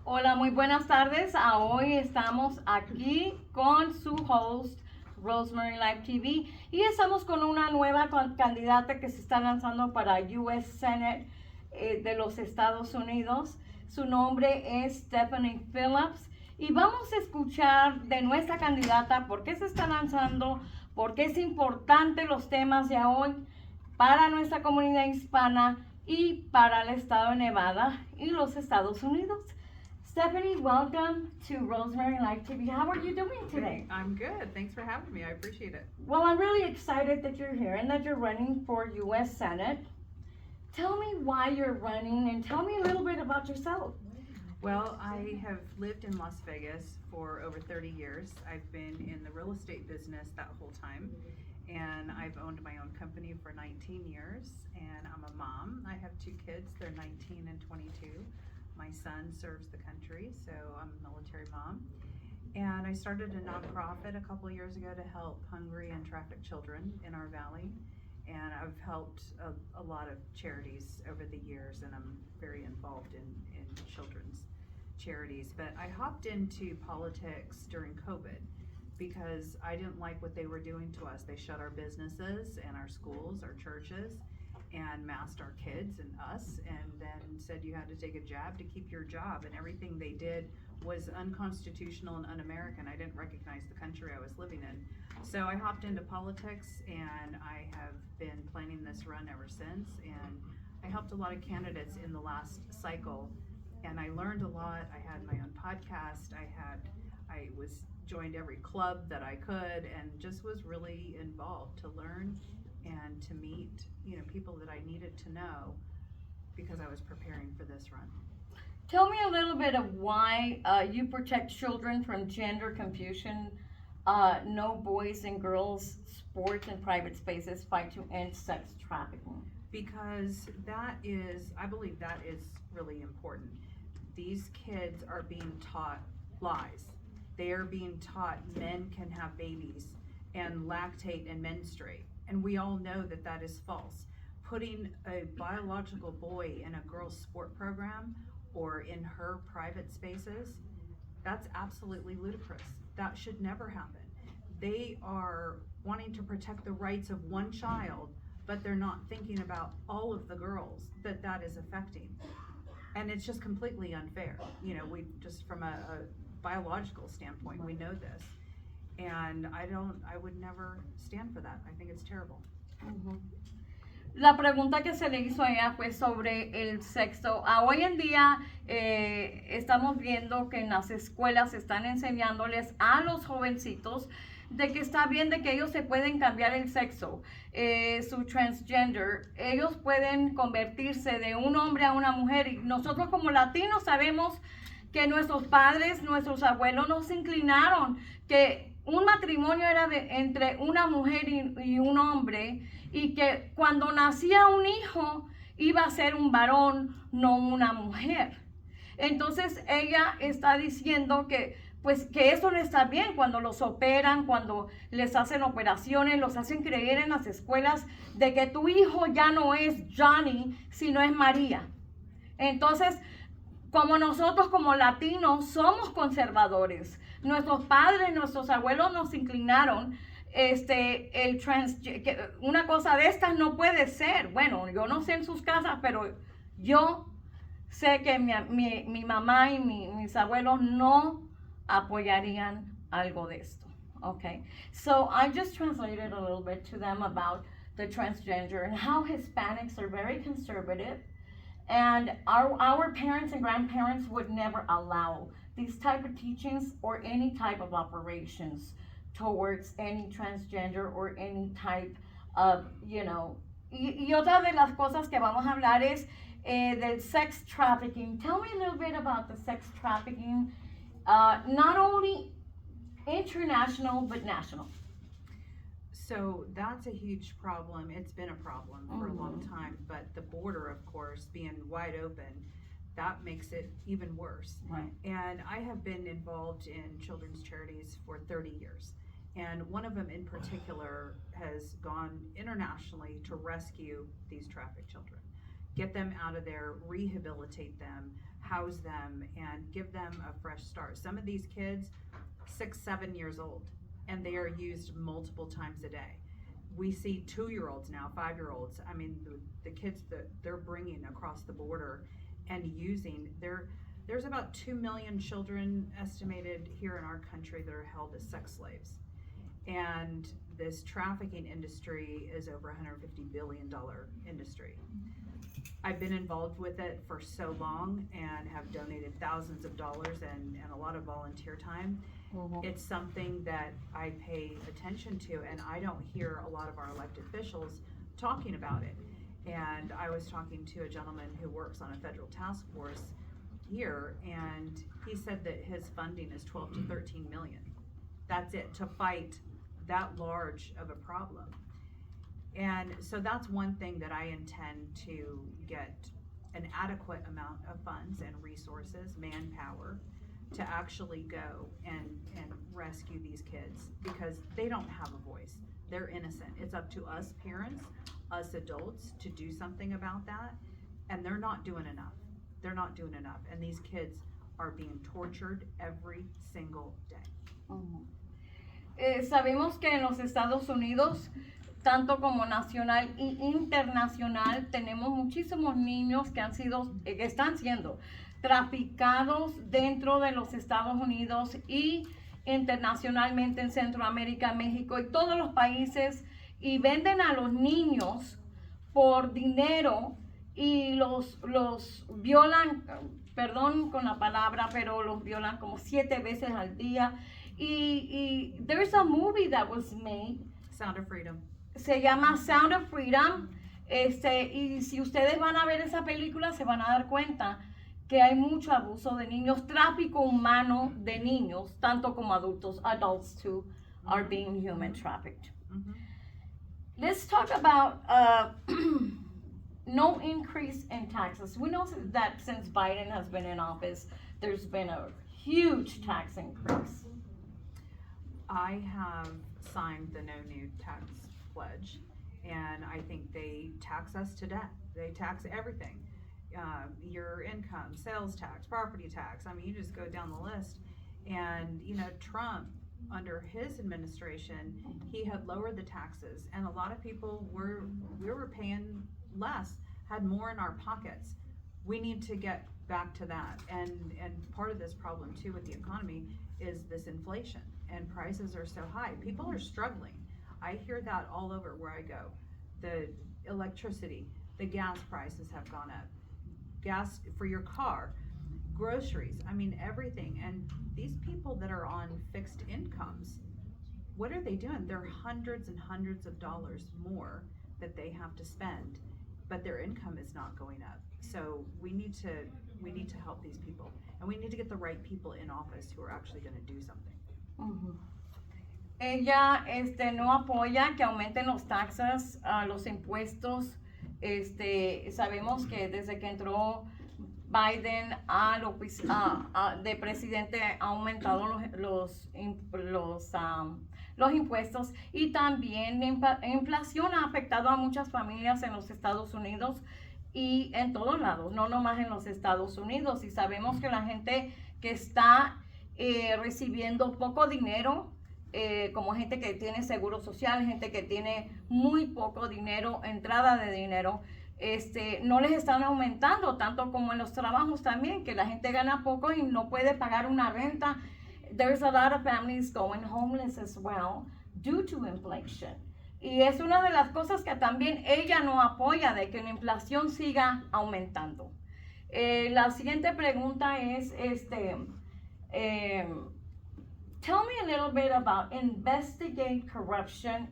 Hola, muy buenas tardes. Hoy estamos aquí con su host, Rosemary Live TV, y estamos con una nueva candidata que se está lanzando para US Senate de los Estados Unidos. Su nombre es Stephanie Phillips y vamos a escuchar de nuestra candidata por qué se está lanzando, por qué es importante los temas de hoy para nuestra comunidad hispana y para el estado de Nevada y los Estados Unidos. Stephanie, welcome to Rosemary Live TV. How are you doing today? I'm good. Thanks for having me. I appreciate it. Well, I'm really excited that you're here and that you're running for U.S. Senate. Tell me why you're running and tell me a little bit about yourself. Well, I have lived in Las Vegas for over 30 years. I've been in the real estate business that whole time, and I've owned my own company for 19 years, and I'm a mom. I have two kids. They're 19 and 22. My son serves the country, so I'm a military mom. And I started a nonprofit a couple of years ago to help hungry and trafficked children in our valley. And I've helped a lot of charities over the years, and I'm very involved in children's charities. But I hopped into politics during COVID because I didn't like what they were doing to us. They shut our businesses and our schools, our churches, and masked our kids and us, and then said you had to take a jab to keep your job, and everything they did was unconstitutional and un-American. I didn't recognize the country I was living in. So I hopped into politics, and I have been planning this run ever since, and I helped a lot of candidates in the last cycle, and I learned a lot. I had my own podcast. I was joined every club that I could, and just was really involved to learn and to meet, people that I needed to know because I was preparing for this run. Tell me a little bit of why you protect children from gender confusion. No boys and girls sports and private spaces fight to end sex trafficking. Because I believe that is really important. These kids are being taught lies. They are being taught men can have babies and lactate and menstruate. And we all know that that is false. Putting a biological boy in a girl's sport program or in her private spaces, that's absolutely ludicrous. That should never happen. They are wanting to protect the rights of one child, but they're not thinking about all of the girls that is affecting. And it's just completely unfair. We just from a biological standpoint, we know this. And I would never stand for that. I think it's terrible. Uh-huh. La pregunta que se le hizo a ella fue sobre el sexo. Hoy en día estamos viendo que en las escuelas están enseñándoles a los jovencitos de que está bien de que ellos se pueden cambiar el sexo, su transgender. Ellos pueden convertirse de un hombre a una mujer. Y nosotros como latinos sabemos que nuestros padres, nuestros abuelos nos inclinaron que un matrimonio era entre una mujer y un hombre, y que cuando nacía un hijo iba a ser un varón, no una mujer. Entonces ella está diciendo que que eso no está bien cuando los operan, cuando les hacen operaciones, los hacen creer en las escuelas de que tu hijo ya no es Johnny, sino es María. Entonces, como nosotros como latinos somos conservadores, nuestros padres, nuestros abuelos nos inclinaron, una cosa de estas no puede ser. Bueno, yo no sé en sus casas, pero yo sé que mi mamá y mis abuelos no apoyarían algo de esto. Okay, so I just translated a little bit to them about the transgender and how Hispanics are very conservative. And our parents and grandparents would never allow these type of teachings or any type of operations towards any transgender or any type of, Y otra de las cosas que vamos a hablar es del sex trafficking. Tell me a little bit about the sex trafficking, not only international, but national. So that's a huge problem. It's been a problem for a long time, but the border, of course, being wide open, that makes it even worse. Right. And I have been involved in children's charities for 30 years. And one of them in particular has gone internationally to rescue these trafficked children, get them out of there, rehabilitate them, house them, and give them a fresh start. Some of these kids, 6, 7 years old, and they are used multiple times a day. We see 2-year-olds now, 5-year-olds. I mean, the kids that they're bringing across the border and using, there's about 2 million children estimated here in our country that are held as sex slaves. And this trafficking industry is over $150 billion industry. I've been involved with it for so long and have donated thousands of dollars and a lot of volunteer time. It's something that I pay attention to, and I don't hear a lot of our elected officials talking about it. And I was talking to a gentleman who works on a federal task force here, and he said that his funding is 12 to 13 million. That's it, to fight that large of a problem. And so that's one thing that I intend to get an adequate amount of funds and resources, manpower, to actually go and rescue these kids, because they don't have a voice. They're innocent. It's up to us parents, us adults, to do something about that, and they're not doing enough. They're not doing enough, and these kids are being tortured every single day. Sabemos que en los Estados Unidos, tanto como nacional e internacional, tenemos muchísimos niños que están siendo traficados dentro de los Estados Unidos y internacionalmente en Centroamérica, México y todos los países, y venden a los niños por dinero y los violan, perdón con la palabra, pero los violan como 7 veces al día. Y there's a movie that was made, Sound of Freedom. Se llama Sound of Freedom, y si ustedes van a ver esa película se van a dar cuenta que hay mucho abuso de niños, tráfico humano de niños, tanto como adultos. Adults too are being human trafficked. Let's talk about no increase in taxes. We know that since Biden has been in office, there's been a huge tax increase. I have signed the no new tax pledge, and I think they tax us to death. They tax everything. Your income, sales tax, property tax. I mean, you just go down the list. And, you know, Trump, under his administration, he had lowered the taxes, and a lot of people we were paying less, had more in our pockets. We need to get back to that. And part of this problem too with the economy is this inflation, and prices are so high. People are struggling. I hear that all over where I go. The electricity, the gas prices have gone up. Gas for your car, groceries, I mean everything. And these people that are on fixed incomes, what are they doing? They're hundreds and hundreds of dollars more that they have to spend, but their income is not going up. So we need to help these people, and we need to get the right people in office who are actually going to do something. Ella no apoya que aumenten los taxes, los impuestos. Sabemos que desde que entró Biden de presidente ha aumentado los impuestos, y también la inflación ha afectado a muchas familias en los Estados Unidos y en todos lados, no nomás en los Estados Unidos. Y sabemos que la gente que está recibiendo poco dinero, como gente que tiene seguro social, gente que tiene muy poco dinero, entrada de dinero, no les están aumentando, tanto como en los trabajos también, que la gente gana poco y no puede pagar una renta. There's a lot of families going homeless as well due to inflation. Y es una de las cosas que también ella no apoya, de que la inflación siga aumentando. La siguiente pregunta es, tell me a little bit about investigate corruption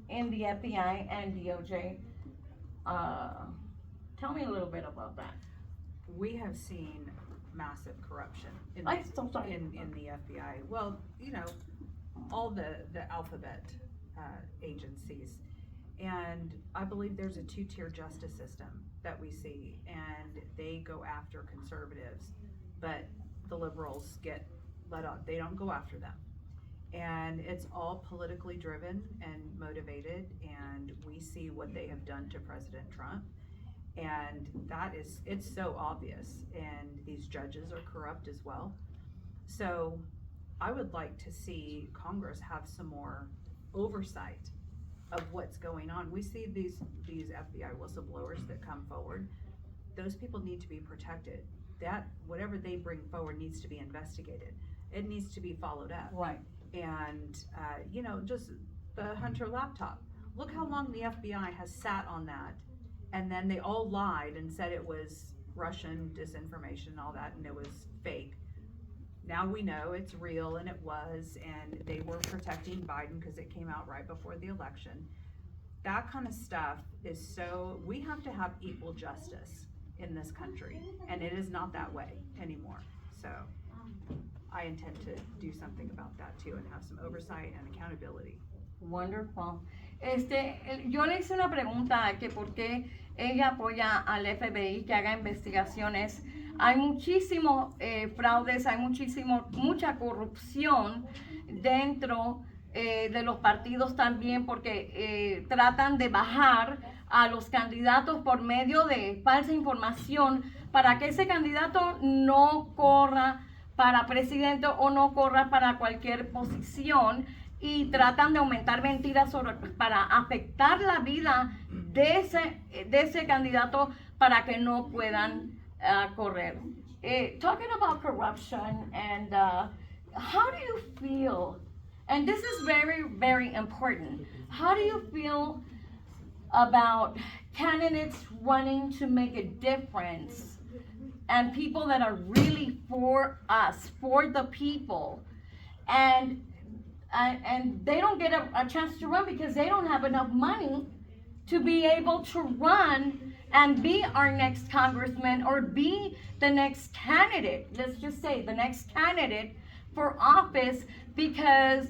in the FBI and DOJ. Tell me a little bit about that. We have seen massive corruption in I'm so sorry. in the FBI. Well, you know, all the alphabet agencies. And I believe there's a 2-tier justice system that we see, and they go after conservatives, but the liberals get let out. They don't go after them. And it's all politically driven and motivated, and we see what they have done to President Trump. And it's so obvious, and these judges are corrupt as well. So I would like to see Congress have some more oversight of what's going on. We see these FBI whistleblowers that come forward. Those people need to be protected. That whatever they bring forward needs to be investigated. It needs to be followed up. Right. And just the Hunter laptop. Look how long the FBI has sat on that, and then they all lied and said it was Russian disinformation and all that, and it was fake. Now we know it's real, and it was, and they were protecting Biden because it came out right before the election. That kind of stuff is we have to have equal justice in this country, and it is not that way anymore. So I intend to do something about that too, and have some oversight and accountability. Wonderful. Yo le hice una pregunta que por qué ella apoya al FBI que haga investigaciones. Hay muchísimos fraudes, hay mucha corrupción dentro de los partidos también, porque tratan de bajar a los candidatos por medio de falsa información para que ese candidato no corra para presidente o no corra para cualquier posición, y tratan de aumentar mentiras para afectar la vida de ese candidato para que no puedan correr. Talking about corruption, and how do you feel, and this is very, very important, how do you feel about candidates running to make a difference, and people that are really for us, for the people, and they don't get a chance to run because they don't have enough money to be able to run and be our next congressman or be the next candidate, let's just say the next candidate for office, because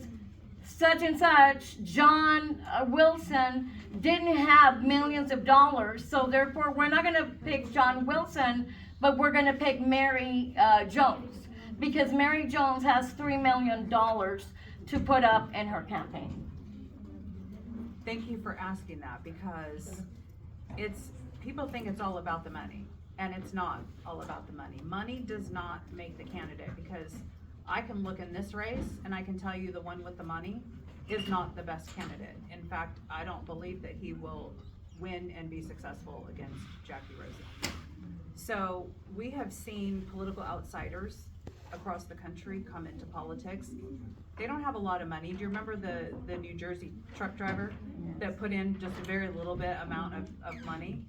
such and such, John Wilson, didn't have millions of dollars, so therefore we're not going to pick John Wilson, but we're going to pick Mary Jones, because Mary Jones has $3 million to put up in her campaign. Thank you for asking that, because people think it's all about the money, and it's not all about the money. Money does not make the candidate, because I can look in this race and I can tell you the one with the money is not the best candidate. In fact, I don't believe that he will win and be successful against Jackie Rosie. So we have seen political outsiders across the country come into politics. They don't have a lot of money. Do you remember the New Jersey truck driver that put in just a very little bit amount of money?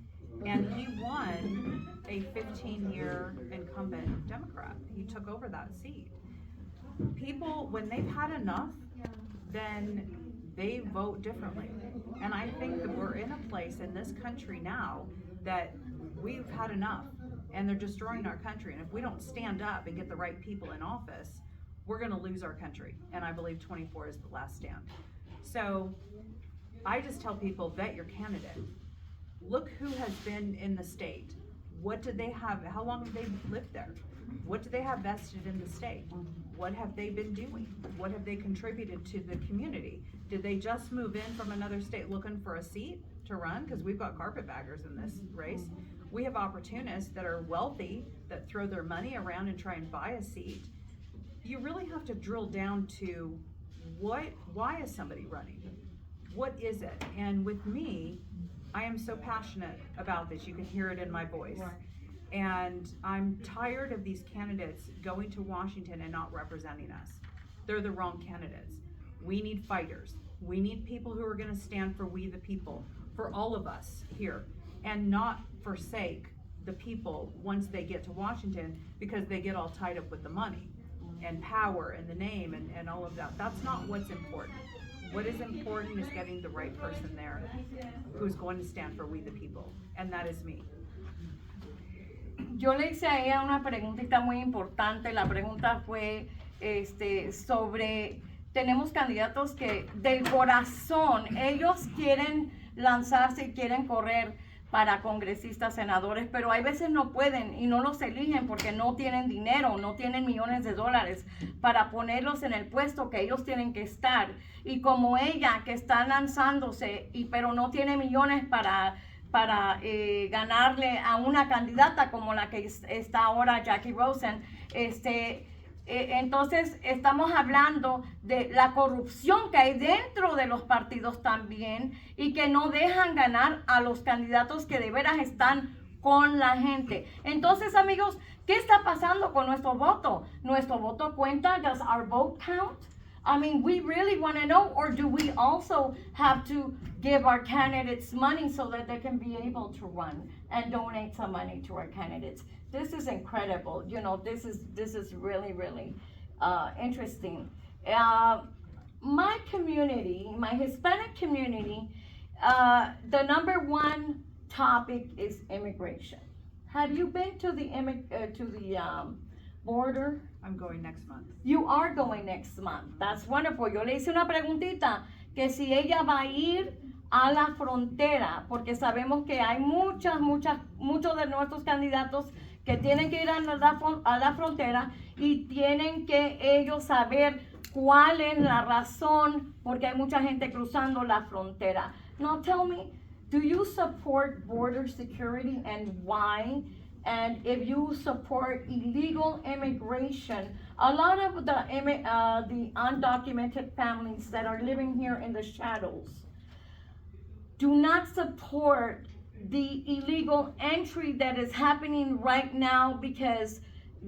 And he won a 15-year incumbent Democrat. He took over that seat. People, when they've had enough, then they vote differently. And I think that we're in a place in this country now that we've had enough, and they're destroying our country. And if we don't stand up and get the right people in office, we're going to lose our country. And I believe 24 is the last stand. So I just tell people, vet your candidate. Look who has been in the state. What did they have? How long have they lived there? What do they have vested in the state? What have they been doing? What have they contributed to the community? Did they just move in from another state looking for a seat to run? Because we've got carpetbaggers in this race. We have opportunists that are wealthy, that throw their money around and try and buy a seat. You really have to drill down to why is somebody running? What is it? And with me, I am so passionate about this. You can hear it in my voice. And I'm tired of these candidates going to Washington and not representing us. They're the wrong candidates. We need fighters. We need people who are going to stand for we the people, for all of us here, and not forsake the people once they get to Washington because they get all tied up with the money and power and the name and all of that. That's not what's important. What is important is getting the right person there who's going to stand for we the people, and that is me. Yo le hice a ella una preguntita muy importante. La pregunta fue sobre, tenemos candidatos que del corazón, ellos quieren lanzarse y quieren correr para congresistas, senadores, pero hay veces no pueden y no los eligen porque no tienen dinero, no tienen millones de dólares para ponerlos en el puesto que ellos tienen que estar. Y como ella que está lanzándose, pero no tiene millones para para ganarle a una candidata como la que está ahora Jackie Rosen. Entonces estamos hablando de la corrupción que hay dentro de los partidos también y que no dejan ganar a los candidatos que de veras están con la gente. Entonces, amigos, ¿qué está pasando con nuestro voto? ¿Nuestro voto cuenta? Does our vote count? I mean, we really want to know, or do we also have to give our candidates money so that they can be able to run and donate some money to our candidates? This is incredible. You know, this is really, really interesting. My community, my Hispanic community, the number one topic is immigration. Have you been to the border? I'm going next month. You are going next month. That's wonderful. Yo le hice una preguntita que si ella va a ir a la frontera, porque sabemos que hay muchos de nuestros candidatos que tienen que ir a la frontera y tienen que ellos saber cuál es la razón porque hay mucha gente cruzando la frontera. Now tell me, do you support border security and why? And if you support illegal immigration, a lot of the undocumented families that are living here in the shadows do not support the illegal entry that is happening right now because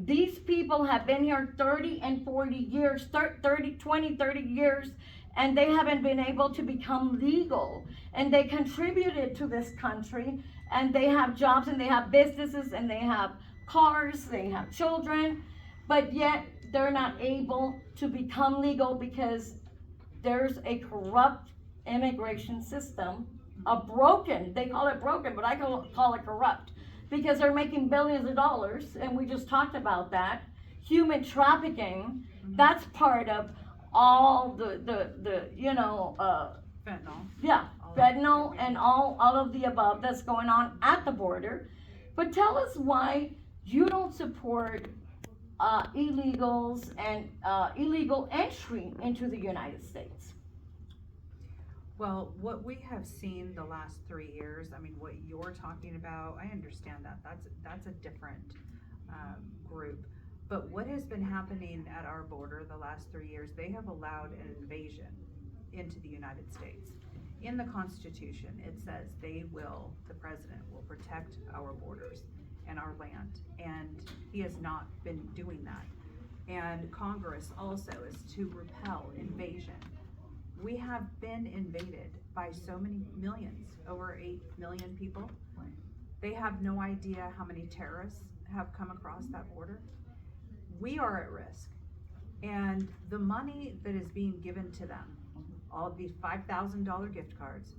these people have been here 30 and 40 years, 20, 30 years, and they haven't been able to become legal. And they contributed to this country, and they have jobs, and they have businesses, and they have cars, they have children, but yet they're not able to become legal because there's a corrupt immigration system, they call it broken, but I call it corrupt, because they're making billions of dollars, and we just talked about that. Human trafficking, that's part of all the Fentanyl. Yeah, fentanyl and all of the above that's going on at the border. But tell us why you don't support illegals and illegal entry into the United States. Well, what we have seen the last 3 years, I mean, what you're talking about, I understand that. That's a different group. But what has been happening at our border the last 3 years, they have allowed an invasion into the United States. In the Constitution, it says the president will protect our borders and our land, and he has not been doing that. And Congress also is to repel invasion. We have been invaded by so many millions, over 8 million people. They have no idea how many terrorists have come across that border. We are at risk. And the money that is being given to them, all of these $5,000 gift cards,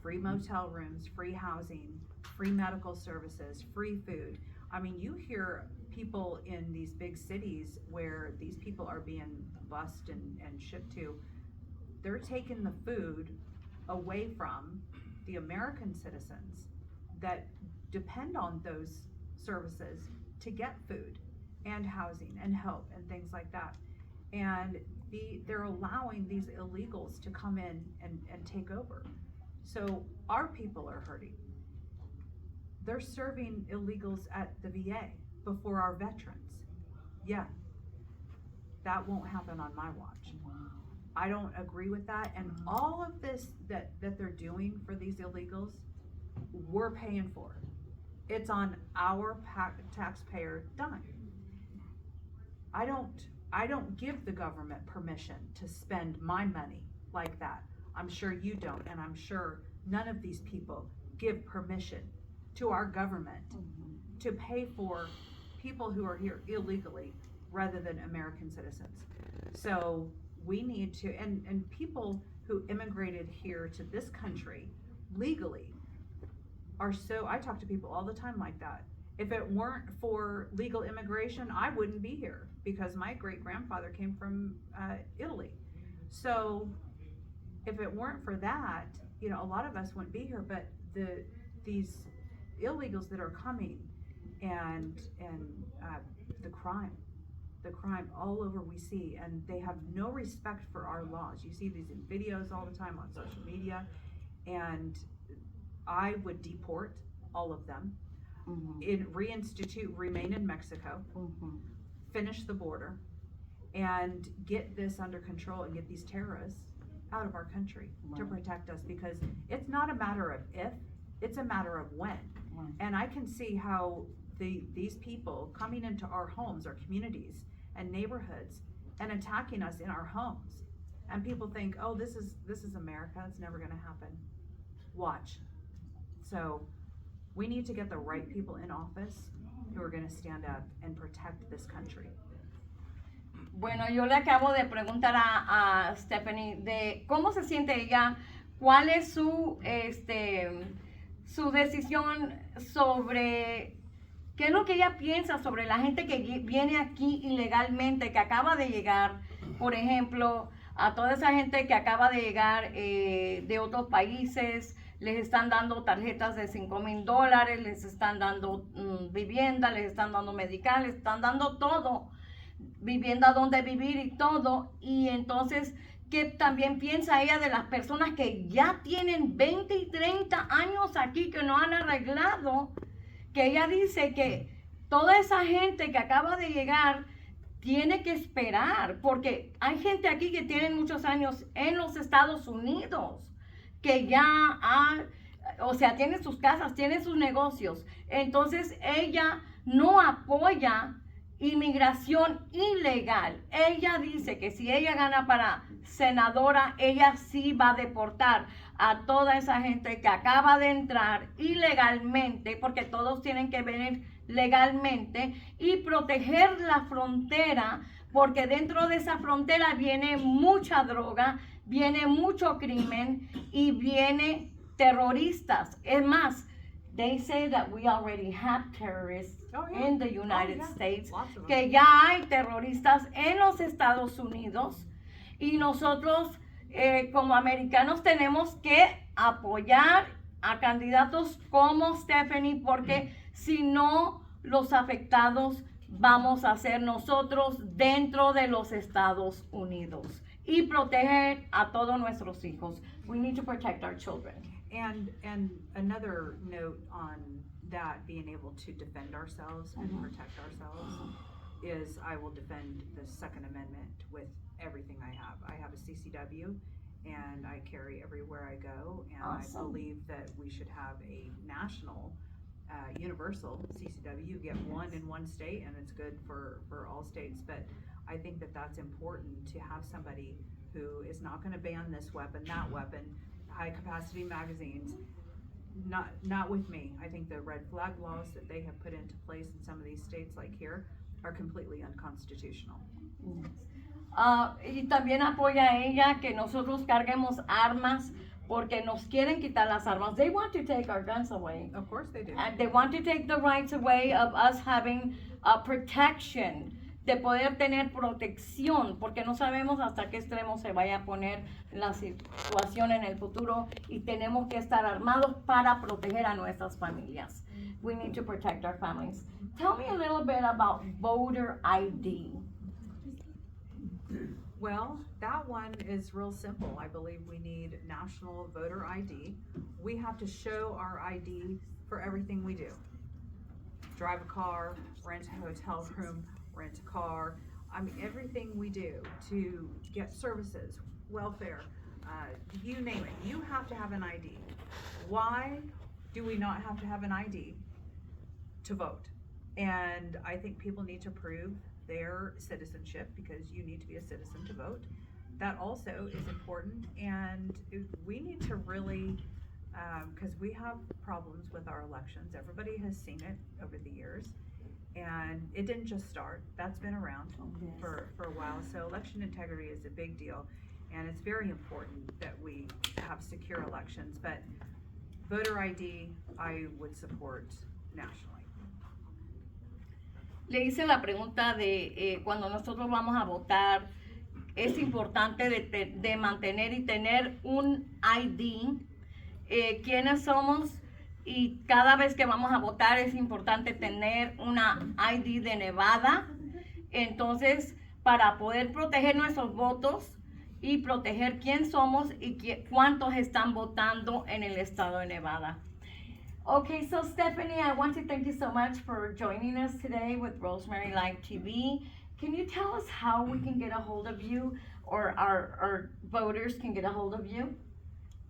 free motel rooms, free housing, free medical services, free food. I mean, you hear people in these big cities where these people are being bused and shipped to, they're taking the food away from the American citizens that depend on those services to get food and housing and help and things like that. And they're allowing these illegals to come in and take over. So our people are hurting. They're serving illegals at the VA before our veterans. Yeah, that won't happen on my watch. Wow. I don't agree with that. And all of this that they're doing for these illegals, we're paying for. It's on our taxpayer dime. I don't give the government permission to spend my money like that. I'm sure you don't, and I'm sure none of these people give permission to our government to pay for people who are here illegally rather than American citizens. So we need to, and people who immigrated here to this country legally are so, I talk to people all the time like that. If it weren't for legal immigration, I wouldn't be here because my great-grandfather came from Italy. So if it weren't for that, you know, a lot of us wouldn't be here, but these illegals that are coming and the crime all over we see, and they have no respect for our laws. You see these in videos all the time on social media, and I would deport all of them, remain in Mexico, finish the border, and get this under control and get these terrorists out of our country to protect us, because it's not a matter of if, it's a matter of when. And I can see how these people coming into our homes, our communities and neighborhoods, and attacking us in our homes. And people think, oh, this is America, it's never gonna happen. Watch. So we need to get the right people in office who are gonna stand up and protect this country. Bueno, yo le acabo de preguntar a Stephanie de cómo se siente ella, cuál es su decisión sobre qué es lo que ella piensa sobre la gente que viene aquí ilegalmente, que acaba de llegar, por ejemplo, a toda esa gente que acaba de llegar de otros países. Les están dando tarjetas de $5,000, les están dando vivienda, les están dando medical, les están dando todo, vivienda donde vivir y todo. Y entonces, ¿qué también piensa ella de las personas que ya tienen 20 y 30 años aquí, que no han arreglado? Que ella dice que toda esa gente que acaba de llegar tiene que esperar, porque hay gente aquí que tiene muchos años en los Estados Unidos, que ya tiene sus casas, tiene sus negocios. Entonces ella no apoya inmigración ilegal. Ella dice que si ella gana para senadora, ella sí va a deportar a toda esa gente que acaba de entrar ilegalmente, porque todos tienen que venir legalmente, y proteger la frontera, porque dentro de esa frontera viene mucha droga, viene mucho crimen y viene terroristas. Es más, they say that we already have terrorists in the United States, que ya hay terroristas en los Estados Unidos, y nosotros como americanos tenemos que apoyar a candidatos como Stephanie, porque si no, los afectados vamos a ser nosotros dentro de los Estados Unidos, y proteger a todos nuestros hijos. We need to protect our children. And another note on that, being able to defend ourselves and protect ourselves, is I will defend the Second Amendment with everything I have. I have a CCW, and I carry everywhere I go, and Awesome. I believe that we should have a national universal CCW. You get one in one state, and it's good for all states. But I think that that's important, to have somebody who is not going to ban this weapon, that weapon, high capacity magazines. Not with me. I think the red flag laws that they have put into place in some of these states, like here, are completely unconstitutional. Y también apoya a ella que nosotros carguemos armas, porque nos quieren quitar las armas. They want to take our guns away. Of course they do. And they want to take the rights away of us having protection, de poder tener protección, porque no sabemos hasta qué extremo se vaya a poner la situación en el futuro, y tenemos que estar armados para proteger a nuestras familias. We need to protect our families. Tell me a little bit about voter ID. Well, that one is real simple. I believe we need national voter ID. We have to show our ID for everything we do. Drive a car, rent a hotel room, rent a car. I mean, everything we do to get services, welfare, you name it, you have to have an ID. Why do we not have to have an ID to vote? And I think people need to prove their citizenship, because you need to be a citizen to vote. That also is important, and we need to really, because we have problems with our elections. Everybody has seen it over the years, and it didn't just start. That's been around for a while. So election integrity is a big deal, and it's very important that we have secure elections. But voter ID, I would support nationally. Le hice la pregunta de cuando nosotros vamos a votar, es importante de mantener y tener un ID, quiénes somos, y cada vez que vamos a votar es importante tener una ID de Nevada. Entonces, para poder proteger nuestros votos y proteger quién somos y cuántos están votando en el estado de Nevada. Okay, so Stephanie, I want to thank you so much for joining us today with Rosemary Live TV. Can you tell us how we can get a hold of you, or our voters can get a hold of you?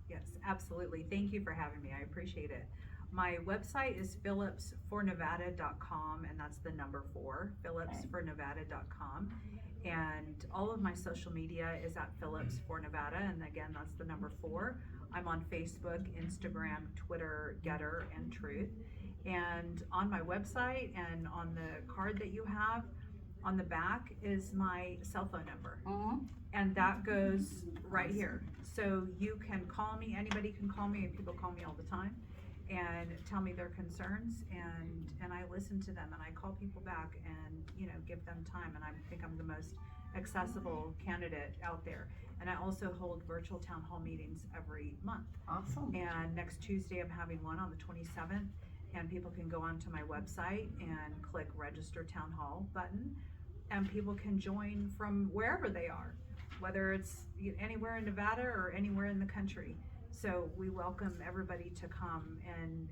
Yes, absolutely. Thank you for having me. I appreciate it. My website is phillipsfornevada.com, and that's the number 4, phillipsfornevada.com. And all of my social media is at Phillips for Nevada, and again, that's the number 4. I'm on Facebook, Instagram, Twitter, Getter, and Truth. And on my website and on the card that you have, on the back is my cell phone number. And that goes right here. So you can call me, anybody can call me, and people call me all the time and tell me their concerns, and I listen to them, and I call people back and, you know, give them time, and I think I'm the most accessible candidate out there. And I also hold virtual town hall meetings every month. Awesome. And next Tuesday I'm having one on the 27th, and people can go onto my website and click register town hall button, and people can join from wherever they are, whether it's anywhere in Nevada or anywhere in the country. So we welcome everybody to come and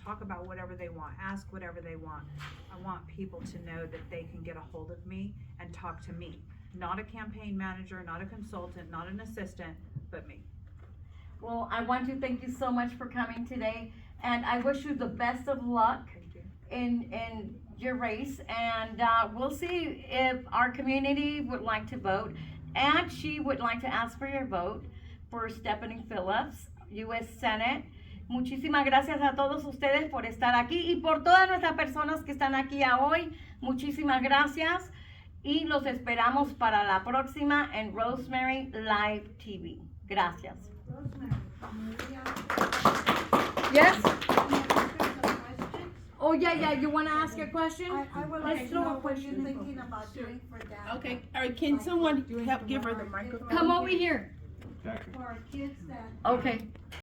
talk about whatever they want, ask whatever they want. I want people to know that they can get a hold of me and talk to me. Not a campaign manager, not a consultant, not an assistant, but me. Well, I want to thank you so much for coming today, and I wish you the best of luck Thank you. in your race, and we'll see if our community would like to vote, and she would like to ask for your vote for Stephanie Phillips, U.S. Senate. Muchísimas gracias a todos ustedes por estar aquí y por todas nuestras personas que están aquí hoy. Muchísimas gracias y los esperamos para la próxima en Rosemary Live TV. Gracias. Yes? Oh, yeah, you want to ask a question? I would Let's like to throw know a what question. you're thinking about doing for that. Okay, all right, can someone help give her the microphone? Come over here. For our kids that. Okay.